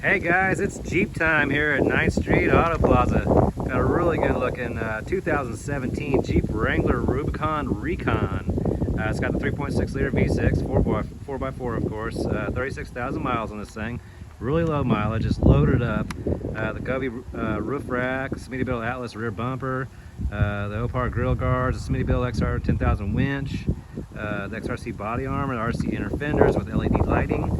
Hey guys, it's Jeep time here at 9th Street AutoPlaza. Got a really good looking 2017 Jeep Wrangler Rubicon Recon. It's got the 3.6 liter V6, 4x4 of course, 36,000 miles on this thing. Really low mileage, it's loaded up. The Gobi roof rack, Smittybilt Atlas rear bumper, the OPAR grill guards, the Smittybilt XR 10,000 winch, the XRC body armor, the RC inner fenders with LED lighting.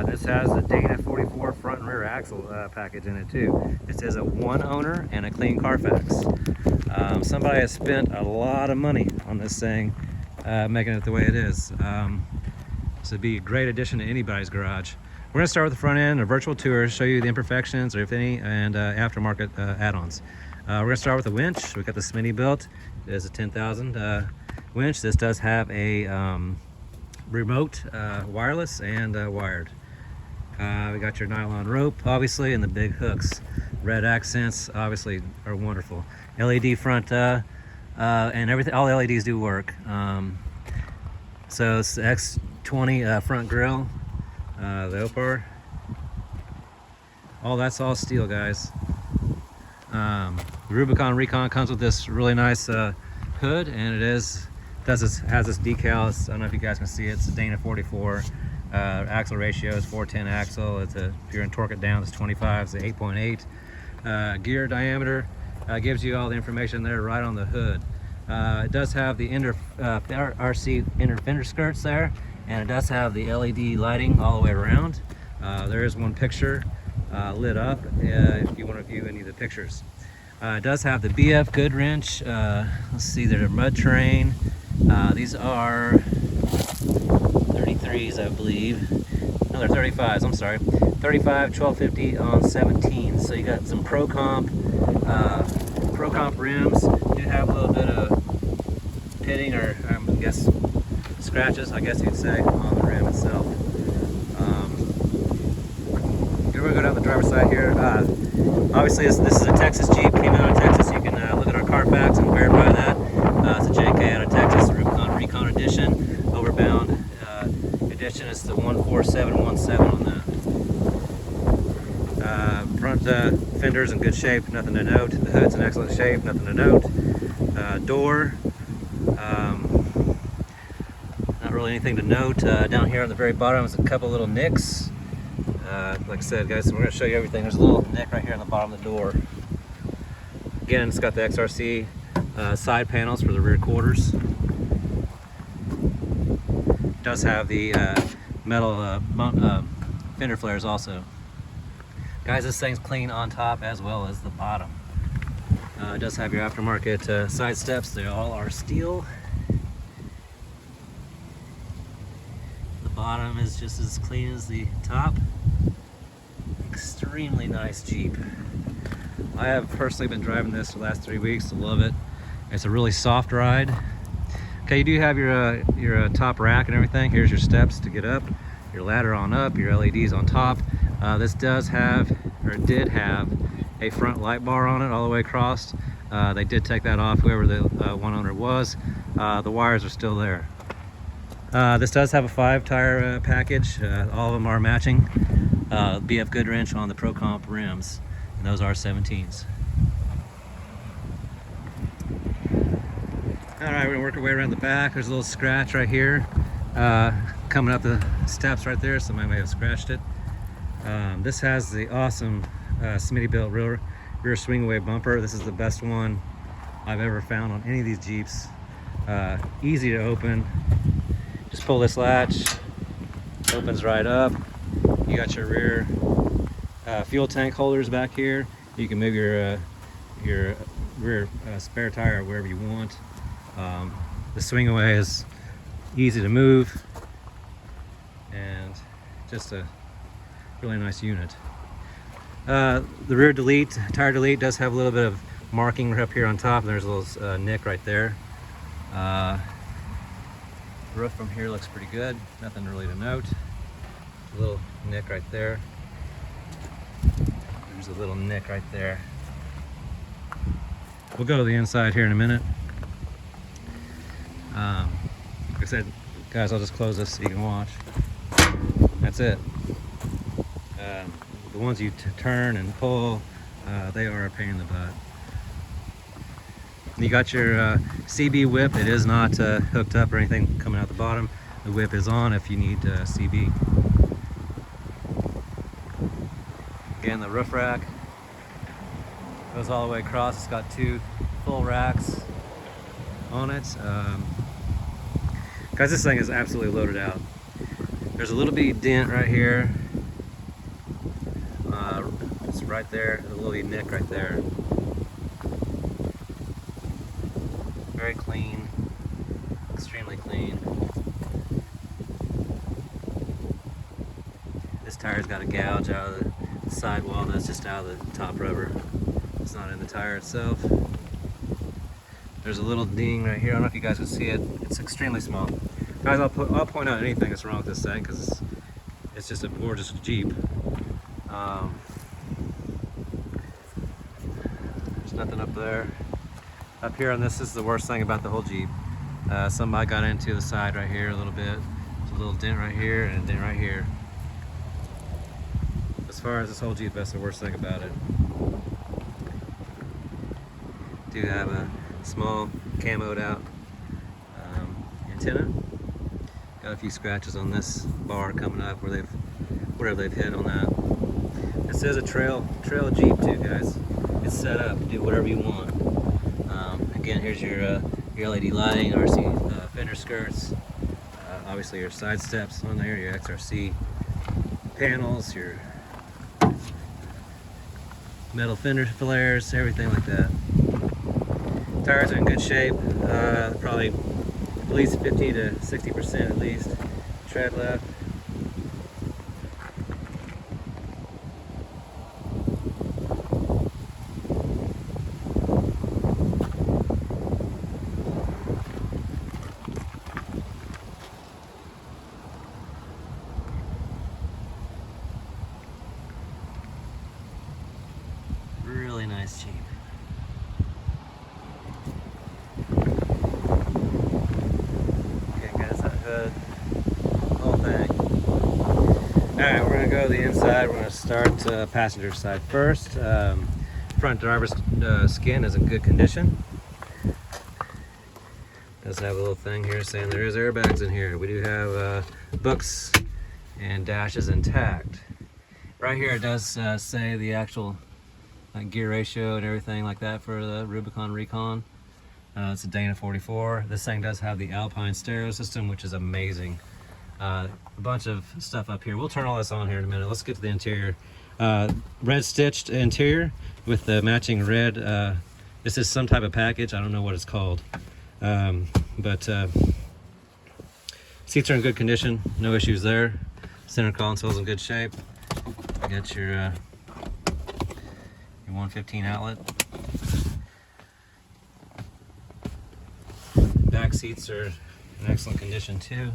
This has the Dana 44 front and rear axle package in it too. This is a one owner and a clean CARFAX. Somebody has spent a lot of money on this thing, making it the way it is. This would be a great addition to anybody's garage. We're going to start with the front end, a virtual tour, show you the imperfections, or if any, and aftermarket add-ons. We're going to start with the winch. We've got the Smittybilt. It is a 10,000 winch. This does have a remote, wireless, and wired. We got your nylon rope, obviously, and the big hooks. Red accents, obviously, are wonderful. LED front, and everything. All the LEDs do work. So it's the X20 front grille, the OPAR. That's all steel, guys. The Rubicon Recon comes with this really nice hood, and has this decal. I don't know if you guys can see it. It's a Dana 44. Axle ratio is 410 axle. If you're in torque it down, it's 25. It's 8.8. Gear diameter gives you all the information there right on the hood. It does have the RC inner fender skirts there, and it does have the LED lighting all the way around. There is one picture lit up if you want to view any of the pictures. It does have the BF good wrench. Let's see, they're mud terrain. These are 33s, I believe. No, they're 35s, I'm sorry. 35, 1250 on 17. So you got some Pro Comp rims. You do have a little bit of pitting, or I guess scratches, I guess you'd say, on the rim itself. We're going to go down the driver's side here. Obviously, this is a Texas Jeep, came out of Texas. You can look at our CARFAX and verify that. It's a JK out of Texas, the Rubicon Recon Edition, overbound edition. It's the 14717 on the front fenders in good shape, nothing to note. The hood's in excellent shape, nothing to note. Door, not really anything to note. Down here on the very bottom is a couple little nicks. Like I said, guys, we're going to show you everything. There's a little nick right here on the bottom of the door. Again, it's got the XRC side panels for the rear quarters. It does have the metal fender flares also. Guys, this thing's clean on top as well as the bottom. It does have your aftermarket side steps. They all are steel. The bottom is just as clean as the top. Extremely nice Jeep. I have personally been driving this for the last 3 weeks. I love it. It's a really soft ride. Okay, you do have your top rack and everything. Here's your steps to get up, your ladder on up, your LEDs on top. This does have, or did have, a front light bar on it all the way across. They did take that off, whoever the one owner was. The wires are still there. This does have a 5-tire package. All of them are matching. BF good wrench on the Pro Comp rims, and those are 17s. Alright, we're going to work our way around the back. There's a little scratch right here. Coming up the steps right there, somebody may have scratched it. This has the awesome Smittybilt rear swing away bumper. This is the best one I've ever found on any of these Jeeps. Easy to open. Just pull this latch, opens right up. You got your rear fuel tank holders back here. You can move your rear spare tire wherever you want. The swing away is easy to move, and just a really nice unit. The rear tire delete does have a little bit of marking up here on top. There's a little nick right there. The roof from here looks pretty good, nothing really to note. A little nick right there. There's a little nick right there. We'll go to the inside here in a minute. Like I said, guys, I'll just close this so you can watch. That's it. the ones you turn and pull, they are a pain in the butt. You got your CB whip. It is not hooked up or anything coming out the bottom. The whip is on if you need CB. Again, the roof rack goes all the way across. It's got 2 full racks on it. Guys, this thing is absolutely loaded out. There's a little bitty dent right here. It's right there, a little bitty nick right there. Very clean, extremely clean. This tire's got a gouge out of the sidewall. That's just out of the top rubber. It's not in the tire itself. There's a little ding right here. I don't know if you guys can see it. It's extremely small. Guys, I'll point out anything that's wrong with this thing because it's just a gorgeous Jeep. There's nothing up there. Up here on this is the worst thing about the whole Jeep. Somebody got into the side right here a little bit. There's a little dent right here and a dent right here. As far as this whole Jeep, that's the worst thing about it. Do have a small camoed out antenna. Got a few scratches on this bar coming up where whatever they've hit on that. This is a trail Jeep too, guys. It's set up to do whatever you want. Again, here's your LED lighting, RC fender skirts, obviously your side steps on there, your XRC panels, your metal fender flares, everything like that. Tires are in good shape, probably at least 50 to 60% at least tread left. Really nice Jeep. Whole thing. Alright, we're going to go to the inside. We're going to start passenger side first. Front driver's skin is in good condition. Does have a little thing here saying there is airbags in here. We do have books and dashes intact. Right here it does say the actual gear ratio and everything like that for the Rubicon Recon. It's a Dana 44. This thing does have the Alpine stereo system, which is amazing. A bunch of stuff up here. We'll turn all this on here in a minute. Let's get to the interior. Red stitched interior with the matching red. This is some type of package. I don't know what it's called. But seats are in good condition. No issues there. Center console's in good shape. You got your 115 outlet. Back seats are in excellent condition too.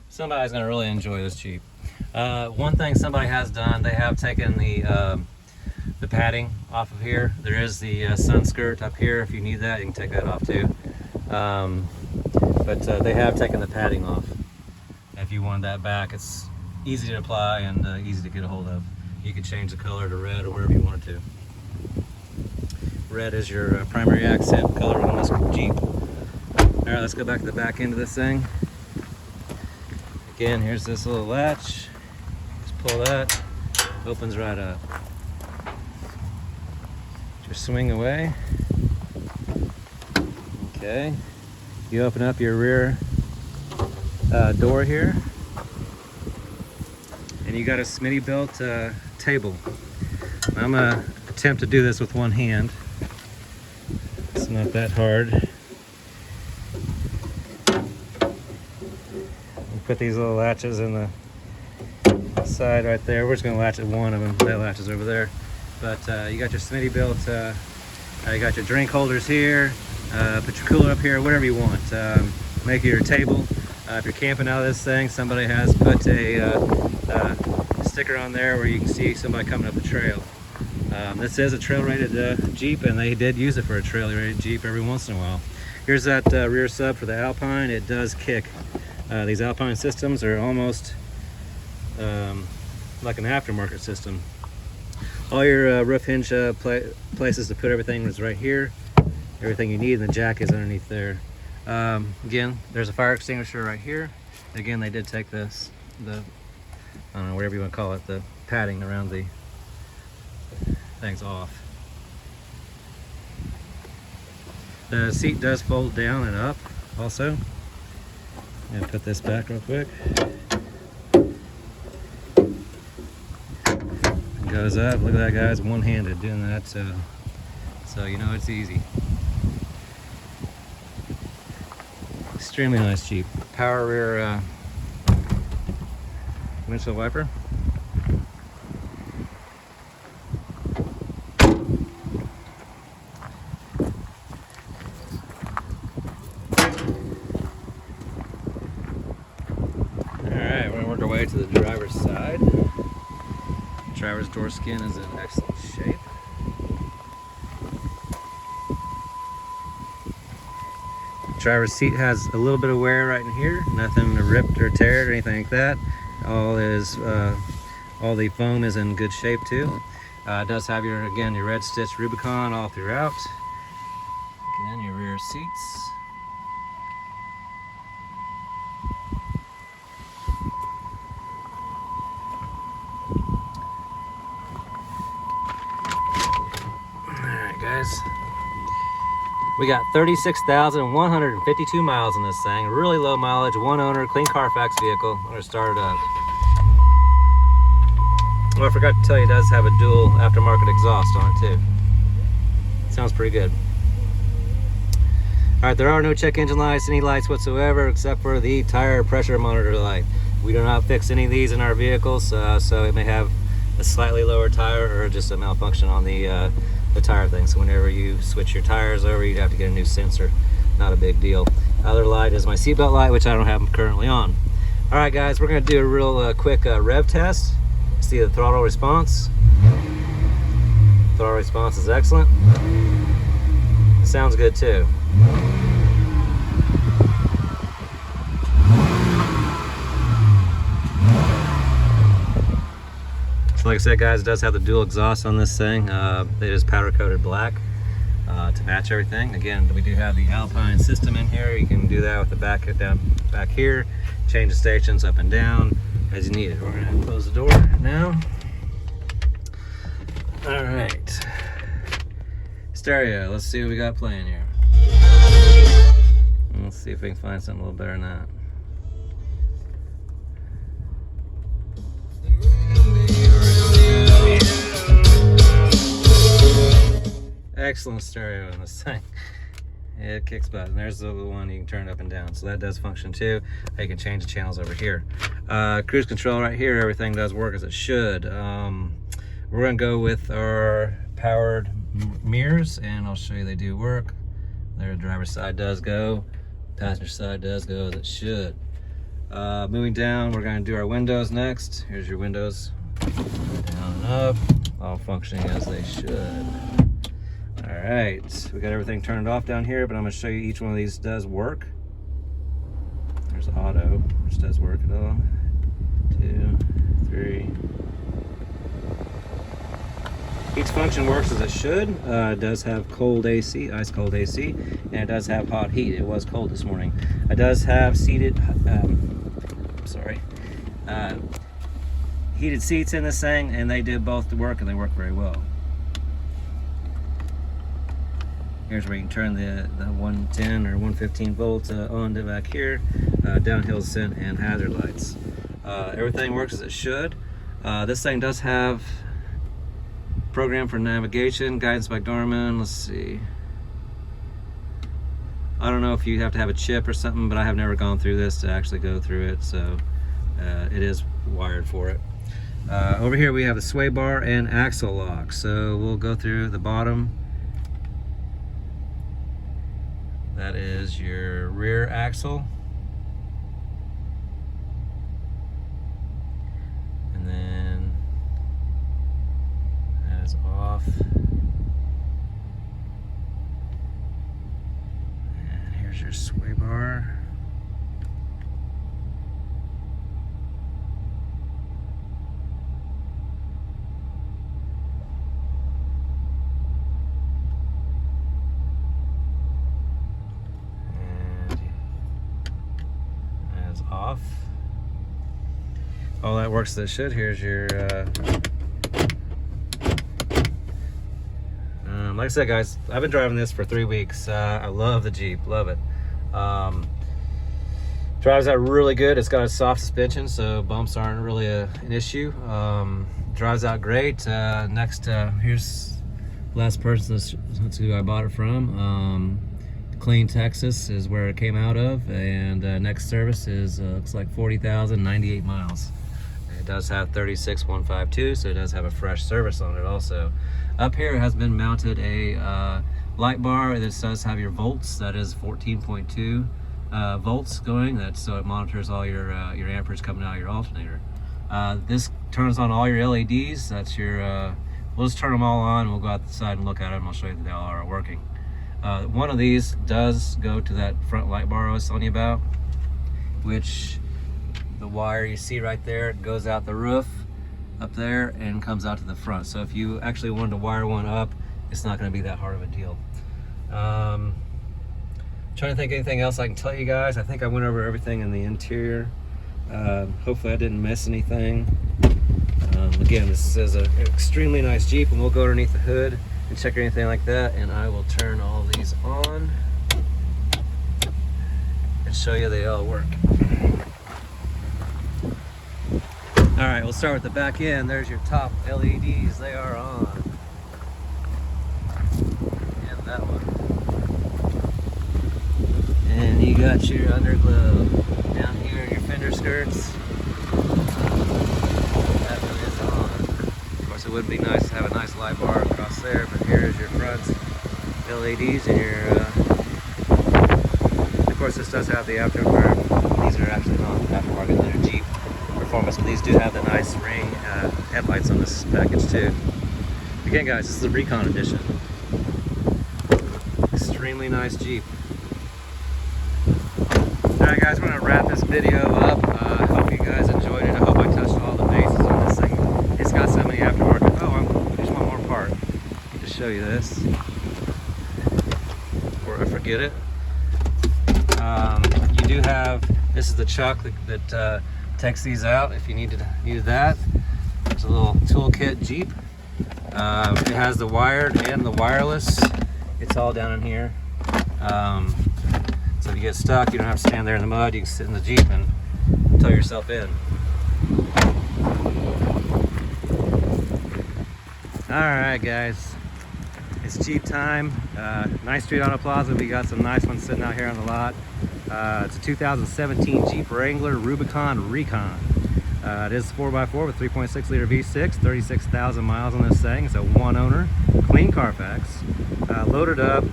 Somebody's going to really enjoy this Jeep. One thing somebody has done, they have taken the padding off of here. There is the sun skirt up here. If you need that, you can take that off too. But they have taken the padding off. If you want that back, it's easy to apply and easy to get a hold of. You can change the color to red or wherever you want it to. Red is your primary accent color on this Jeep. Alright, let's go back to the back end of this thing. Again, here's this little latch. Just pull that. Opens right up. Just swing away. Okay. You open up your rear door here. And you got a Smittybilt table. I'm going to attempt to do this with one hand. It's not that hard. Put these little latches in the side right there. We're just going to latch at one of them. That latches over there. But you got your Smittybilt. You got your drink holders here. Put your cooler up here, whatever you want. Make your table. If you're camping out of this thing, somebody has put a sticker on there where you can see somebody coming up the trail. This is a trail-rated Jeep, and they did use it for a trail-rated Jeep every once in a while. Here's that rear sub for the Alpine. It does kick. These Alpine systems are almost like an aftermarket system. All your roof hinge places to put everything is right here. Everything you need, and the jack is underneath there. Again, there's a fire extinguisher right here. Again, they did take this, I don't know, whatever you want to call it, the padding around the things off. The seat does fold down and up also. I'm gonna put this back real quick. It goes up. Look at that, guys, one-handed doing that, so you know it's easy. Extremely nice Jeep. Power rear windshield wiper. Alright, we're gonna work our way to the driver's side. The driver's door skin is in excellent shape. Driver's seat has a little bit of wear right in here, nothing ripped or teared or anything like that. All the foam is in good shape too. It does have your red stitch Rubicon all throughout. Again, your rear seats. Alright, guys. We got 36,152 miles on this thing. Really low mileage, one owner, clean CARFAX vehicle. I'm gonna start it up. Oh, I forgot to tell you, it does have a dual aftermarket exhaust on it too. Sounds pretty good. All right, there are no check engine lights, any lights whatsoever, except for the tire pressure monitor light. We do not fix any of these in our vehicles, so it may have a slightly lower tire or just a malfunction on the tire thing. So whenever you switch your tires over, you'd have to get a new sensor. Not a big deal. Other light is my seatbelt light, which I don't have currently on. All right, guys, we're gonna do a real quick rev test. See the throttle response. Throttle response is excellent. It sounds good too. So like I said, guys, it does have the dual exhaust on this thing. It is powder coated black to match everything. Again, we do have the Alpine system in here. You can do that with the back here. Change the stations up and down as you need it. We're gonna close the door now. All right. Stereo, let's see what we got playing here. Let's see if we can find something a little better than that. Excellent stereo in this thing. It kicks butt. And there's the one you can turn up and down, so that does function too. You can change the channels over here. Cruise control right here, everything does work as it should. We're gonna go with our powered mirrors, and I'll show you they do work. Their driver's side does go, passenger side does go as it should. Moving down, we're gonna do our windows next. Here's your windows, down and up, all functioning as they should. All right, we got everything turned off down here, but I'm gonna show you each one of these does work. There's auto, which does work at all. 2, 3. Each function works as it should. It does have cold AC, ice cold AC, and it does have hot heat. It was cold this morning. It does have heated seats in this thing, and they did both the work, and they work very well. Here's where you can turn the 110 or 115 volts on to back here, downhill descent and hazard lights. Everything works as it should. This thing does have program for navigation, guidance by Garmin. Let's see. I don't know if you have to have a chip or something, but I have never gone through this to actually go through it, so it is wired for it. Over here we have the sway bar and axle lock. So we'll go through the bottom. That is your rear axle. And then that is off. And here's your sway bar. Off. All that works as it should. Here's your like I said, guys, I've been driving this for 3 weeks. I love the Jeep, love it. Drives out really good. It's got a soft suspension, so bumps aren't really an issue. Drives out great. Here's the last person, that's who I bought it from. Clean, Texas is where it came out of, and next service is looks like 40,098 miles. It does have 36152, so it does have a fresh service on it also. Up here has been mounted a light bar. This does have your volts. That is 14.2 volts going. That's so it monitors all your amperage coming out of your alternator. This turns on all your LEDs. That's your. We'll just turn them all on. We'll go outside and look at them. I'll show you that they all are working. One of these does go to that front light bar I was telling you about, which the wire you see right there, it goes out the roof up there and comes out to the front. So if you actually wanted to wire one up, it's not going to be that hard of a deal. Trying to think of anything else I can tell you guys. I think I went over everything in the interior. Hopefully I didn't miss anything. Again, this is an extremely nice Jeep, and we'll go underneath the hood and check anything like that, and I will turn all these on and show you they all work. All right, we'll start with the back end. There's your top LEDs. They are on. And that one. And you got your underglow. Down here, your fender skirts. That one is on. Of course, it would be nice to have a nice light bar across there, but here's your front LEDs and your, of course, this does have the aftermarket. These are actually not aftermarket, they're Jeep Performance, but these do have the nice ring headlights on this package too. Again, guys, this is the Recon edition. Extremely nice Jeep. Alright guys, we're going to wrap this video up. I hope you guys enjoyed it. I hope I touched all the bases on this thing. It's got so many aftermarket. Oh, there's one more part. Just show you this before I forget it. You do have, this is the chuck that takes these out if you need to use that. It's a little toolkit Jeep. It has the wired and the wireless. It's all down in here. So if you get stuck, you don't have to stand there in the mud. You can sit in the Jeep and tow yourself in. Alright guys, it's Jeep time. Nice Street AutoPlaza. We got some nice ones sitting out here on the lot. It's a 2017 Jeep Wrangler Rubicon Recon. It is 4x4 with 3.6 liter V6, 36,000 miles on this thing. It's a one owner, clean CARFAX, loaded up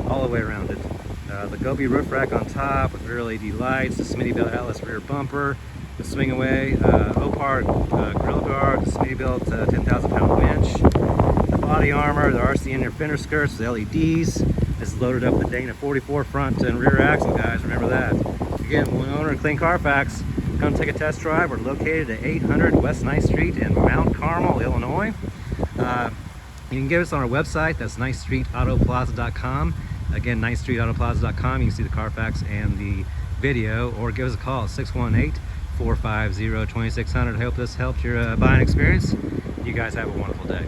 all the way around it. The Gobi roof rack on top with rear LED lights, the Smittybilt Atlas rear bumper, the swing away, OPAR grill guard, the Smittybilt 10,000 pound winch, the body armor, the RC inner fender skirts, the LEDs. This is loaded up with the Dana 44 front and rear axle, guys. Remember that. Again, one owner and clean CARFAX. Come take a test drive. We're located at 800 West 9th Street in Mount Carmel, Illinois. You can get us on our website. That's ninthstreetautoplaza.com. Again, ninthstreetautoplaza.com. You can see the CARFAX and the video, or give us a call at 618-450-2600. I hope this helped your buying experience. You guys have a wonderful day.